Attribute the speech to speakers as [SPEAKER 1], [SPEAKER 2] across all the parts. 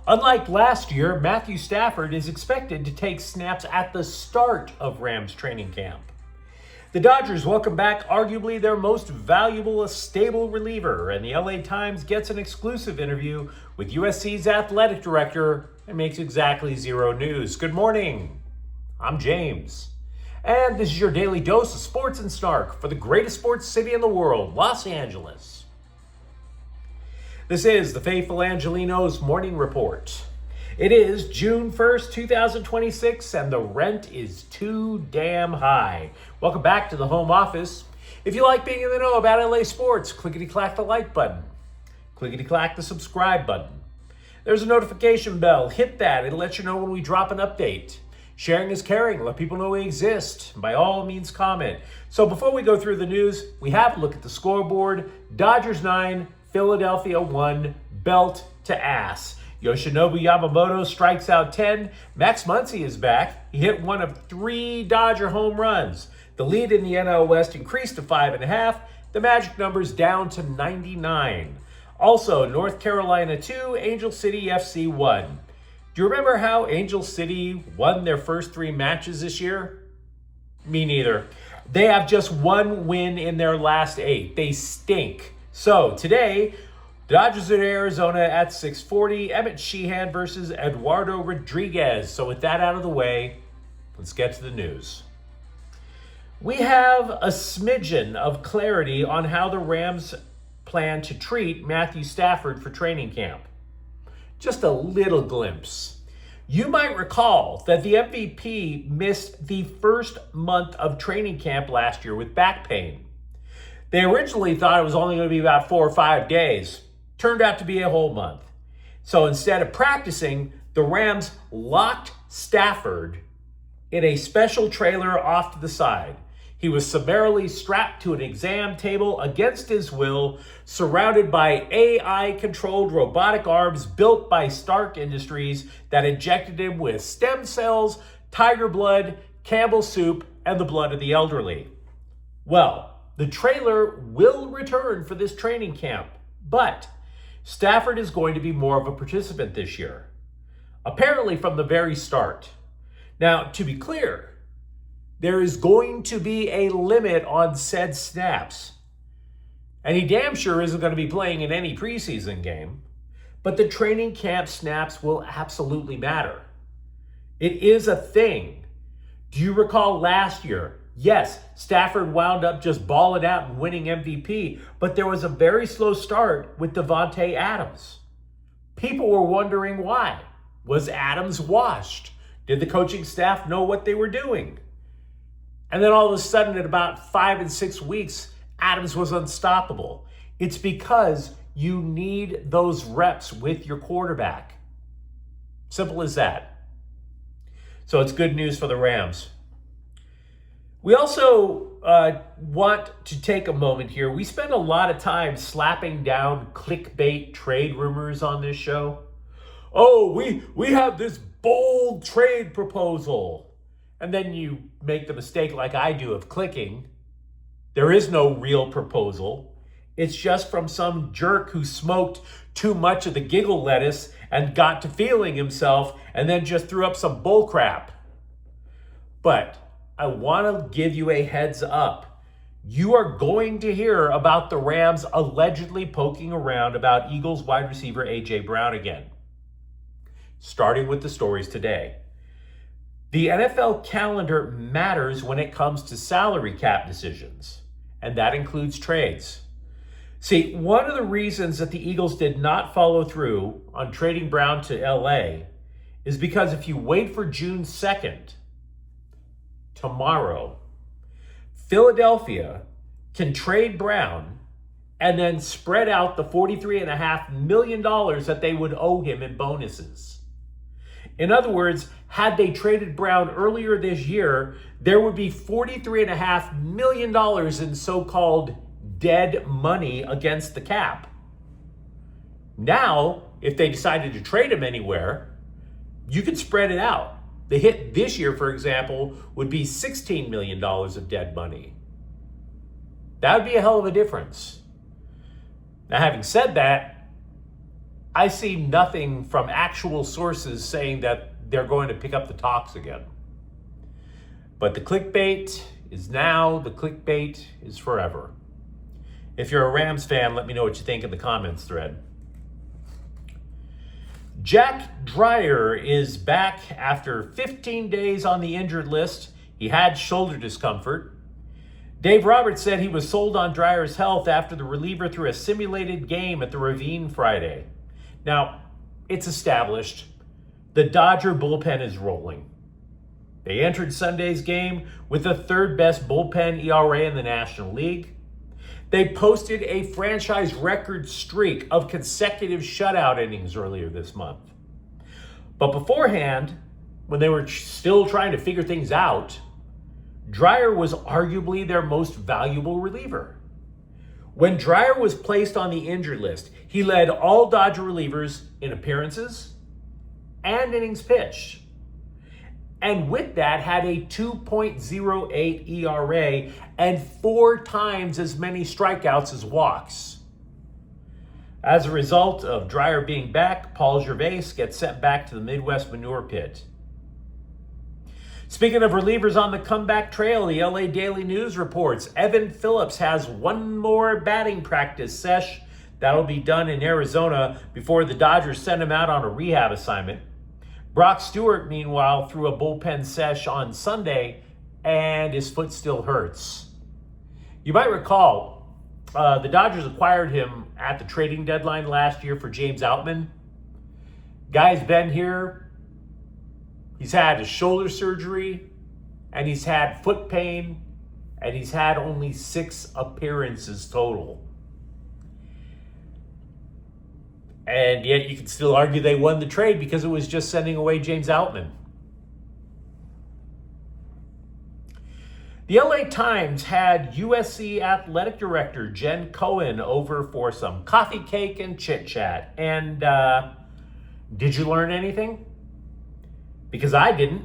[SPEAKER 1] Unlike last year, Matthew Stafford is expected to take snaps at the start of Rams training camp. The Dodgers welcome back arguably their most valuable stable reliever, and the LA Times gets an exclusive interview with USC's athletic director and makes exactly zero news. Good morning. I'm James, and this is your daily dose of sports and snark for the greatest sports city in the world, Los Angeles. This is the faithful Angelenos Morning Report. It is June 1st, 2026, and the rent is too damn high. Welcome back to the home office. If you like being in the know about LA sports, clickety-clack the like button. Clickety-clack the subscribe button. There's a notification bell. Hit that. It'll let you know when we drop an update. Sharing is caring. Let people know we exist. By all means, comment. So before we go through the news, we have a look at the scoreboard. Dodgers 9, Philadelphia 1, belt to ass. Yoshinobu Yamamoto strikes out 10. Max Muncy is back. He hit one of 3 Dodger home runs. The lead in the NL West increased to 5.5. The magic number's down to 99. Also, North Carolina 2, Angel City FC 1. Do you remember how Angel City won their first 3 matches this year? Me neither. They have just 1 win in their last 8. They stink. So today, Dodgers at Arizona at 6:40. Emmett Sheehan versus Eduardo Rodriguez. So with that out of the way, let's get to the news. We have a smidgen of clarity on how the Rams plan to treat Matthew Stafford for training camp. Just a little glimpse. You might recall that the MVP missed the first month of training camp last year with back pain. They originally thought it was only going to be about 4 or 5 days. Turned out to be a whole month. So instead of practicing, the Rams locked Stafford in a special trailer off to the side. He was summarily strapped to an exam table against his will, surrounded by AI-controlled robotic arms built by Stark Industries that injected him with stem cells, tiger blood, Campbell soup, and the blood of the elderly. Well, the trailer will return for this training camp, but Stafford is going to be more of a participant this year, apparently from the very start. Now, to be clear, there is going to be a limit on said snaps, and he damn sure isn't going to be playing in any preseason game, but the training camp snaps will absolutely matter. It is a thing. Do you recall last year? Yes, Stafford wound up just balling out and winning MVP, but there was a very slow start with Davante Adams. People were wondering why. Was Adams washed? Did the coaching staff know what they were doing? And then all of a sudden, in about 5 and 6 weeks, Adams was unstoppable. It's because you need those reps with your quarterback. Simple as that. So it's good news for the Rams. We also want to take a moment here. We spend a lot of time slapping down clickbait trade rumors on this show. Oh, we have this bold trade proposal. And then you make the mistake like I do of clicking. There is no real proposal. It's just from some jerk who smoked too much of the giggle lettuce and got to feeling himself and then just threw up some bull crap. But I want to give you a heads up. You are going to hear about the Rams allegedly poking around about Eagles wide receiver A.J. Brown again. Starting with the stories today. The NFL calendar matters when it comes to salary cap decisions, and that includes trades. See, one of the reasons that the Eagles did not follow through on trading Brown to LA is because if you wait for June 2nd, tomorrow, Philadelphia can trade Brown and then spread out the $43.5 million that they would owe him in bonuses. In other words, had they traded Brown earlier this year, there would be $43.5 million in so-called dead money against the cap. Now, if they decided to trade him anywhere, you could spread it out. The hit this year, for example, would be $16 million of dead money. That would be a hell of a difference. Now, having said that, I see nothing from actual sources saying that they're going to pick up the talks again. But the clickbait is now, the clickbait is forever. If you're a Rams fan, let me know what you think in the comments thread. Jack Dreyer is back after 15 days on the injured list. He had shoulder discomfort. Dave Roberts said he was sold on Dreyer's health after the reliever threw a simulated game at the Ravine Friday. Now, it's established. The Dodger bullpen is rolling. They entered Sunday's game with the third best bullpen ERA in the National League. They posted a franchise record streak of consecutive shutout innings earlier this month. But beforehand, when they were still trying to figure things out, Dreyer was arguably their most valuable reliever. When Dreyer was placed on the injured list, he led all Dodger relievers in appearances and innings pitched. And with that, had a 2.08 ERA and 4 times as many strikeouts as walks. As a result of Dreyer being back, Paul Gervais gets sent back to the Midwest manure pit. Speaking of relievers on the comeback trail, the LA Daily News reports Evan Phillips has one more batting practice sesh. That'll be done in Arizona before the Dodgers send him out on a rehab assignment. Brock Stewart, meanwhile, threw a bullpen sesh on Sunday, and his foot still hurts. You might recall, the Dodgers acquired him at the trading deadline last year for James Outman. Guy's been here. He's had a shoulder surgery, and he's had foot pain, and he's had only 6 appearances total. And yet you can still argue they won the trade because it was just sending away James Outman. The LA Times had USC athletic director Jen Cohen over for some coffee cake and chit chat. And did you learn anything? Because I didn't.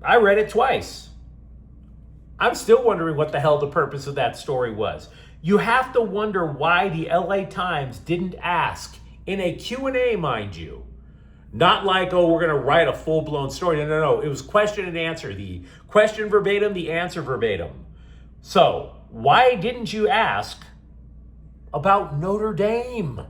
[SPEAKER 1] I read it twice. I'm still wondering what the hell the purpose of that story was. You have to wonder why the LA Times didn't ask in a Q&A, mind you. Not like, oh, we're going to write a full-blown story. No. It was question and answer. The question verbatim, the answer verbatim. So, why didn't you ask about Notre Dame?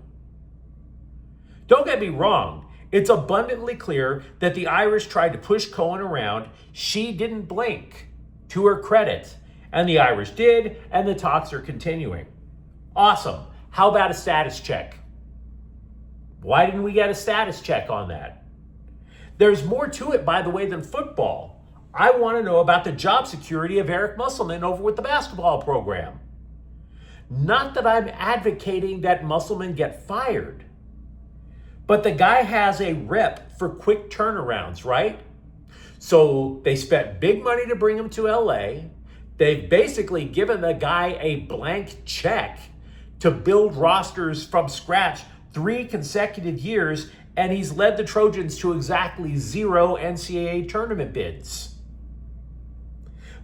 [SPEAKER 1] Don't get me wrong. It's abundantly clear that the Irish tried to push Cohen around. She didn't blink, to her credit. And the Irish did, and the talks are continuing. Awesome. How about a status check? Why didn't we get a status check on that? There's more to it, by the way, than football. I want to know about the job security of Eric Musselman over with the basketball program. Not that I'm advocating that Musselman get fired, but the guy has a rep for quick turnarounds, right? So they spent big money to bring him to LA. They've basically given the guy a blank check to build rosters from scratch 3 consecutive years, and he's led the Trojans to exactly 0 NCAA tournament bids.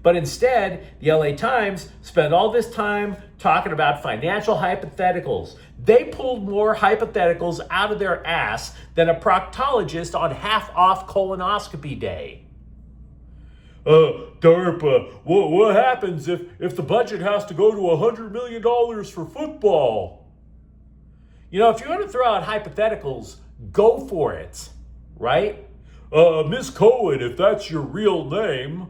[SPEAKER 1] But instead, the LA Times spent all this time talking about financial hypotheticals. They pulled more hypotheticals out of their ass than a proctologist on half-off colonoscopy day. DARPA, what happens if the budget has to go to $100 million for football? You know, if you want to throw out hypotheticals, go for it, right? Miss Cohen, if that's your real name,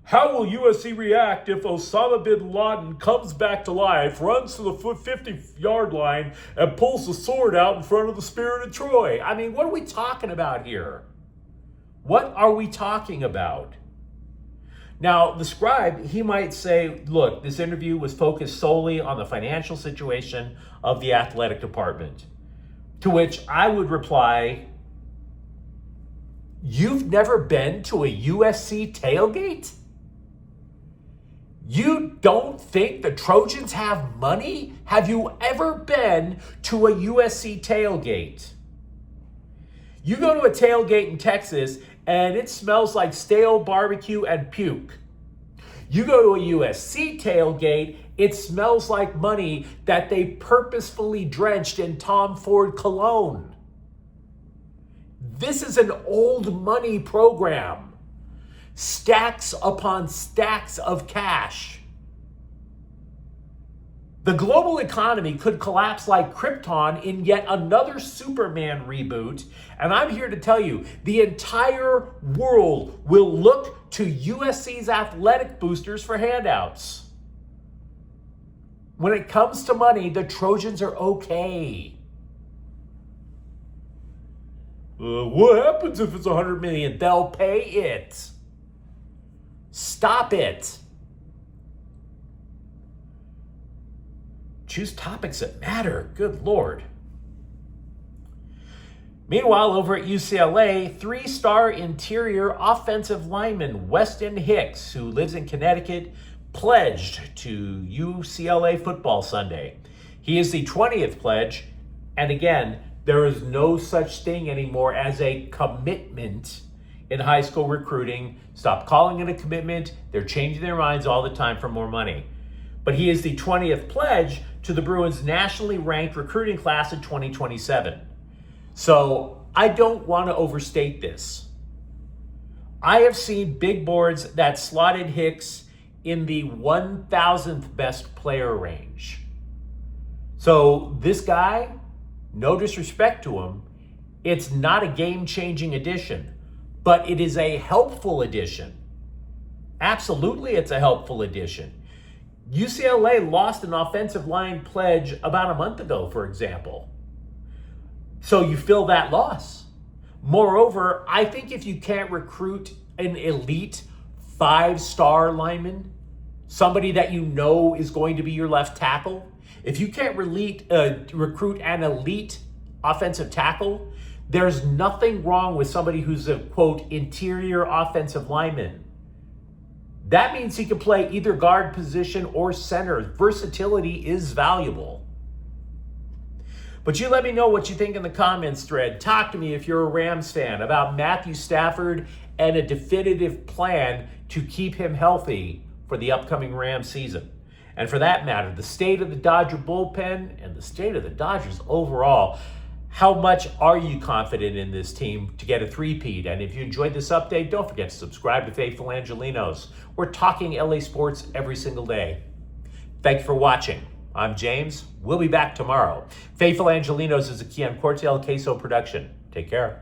[SPEAKER 1] how will USC react if Osama bin Laden comes back to life, runs to the 50-yard line, and pulls the sword out in front of the Spirit of Troy? I mean, what are we talking about here? What are we talking about? Now, the scribe, he might say, look, this interview was focused solely on the financial situation of the athletic department. To which I would reply, you've never been to a USC tailgate? You don't think the Trojans have money? Have you ever been to a USC tailgate? You go to a tailgate in Texas and it smells like stale barbecue and puke. You go to a USC tailgate It smells like money that they purposefully drenched in Tom Ford cologne. This is an old money program. Stacks upon stacks of cash. The global economy could collapse like Krypton in yet another Superman reboot. And I'm here to tell you, the entire world will look to USC's athletic boosters for handouts. When it comes to money, the Trojans are okay. What happens if it's $100 million? They'll pay it. Stop it. Choose topics that matter. Good Lord. Meanwhile, over at UCLA, 3-star interior offensive lineman Weston Hicks, who lives in Connecticut, pledged to UCLA football Sunday. He is the 20th pledge, and again, there is no such thing anymore as a commitment in high school recruiting. Stop calling it a commitment. They're changing their minds all the time for more money. But he is the 20th pledge to the Bruins' nationally ranked recruiting class in 2027. So I don't want to overstate this. I have seen big boards that slotted Hicks in the 1,000th best player range. So this guy, no disrespect to him, it's not a game-changing addition, but it is a helpful addition. Absolutely, it's a helpful addition. UCLA lost an offensive line pledge about a month ago, for example. So you fill that loss. Moreover, I think if you can't recruit an elite 5-star lineman, somebody that you know is going to be your left tackle, if you can't recruit an elite offensive tackle, there's nothing wrong with somebody who's a, quote, interior offensive lineman. That means he can play either guard position or center. Versatility is valuable. But you let me know what you think in the comments thread. Talk to me if you're a Rams fan about Matthew Stafford and a definitive plan to keep him healthy for the upcoming Rams season. And for that matter, the state of the Dodger bullpen and the state of the Dodgers overall. How much are you confident in this team to get a three-peat? And if you enjoyed this update, don't forget to subscribe to Faithful Angelenos. We're talking LA sports every single day. Thank you for watching. I'm James. We'll be back tomorrow. Faithful Angelenos is a Kian Cortel Queso production. Take care.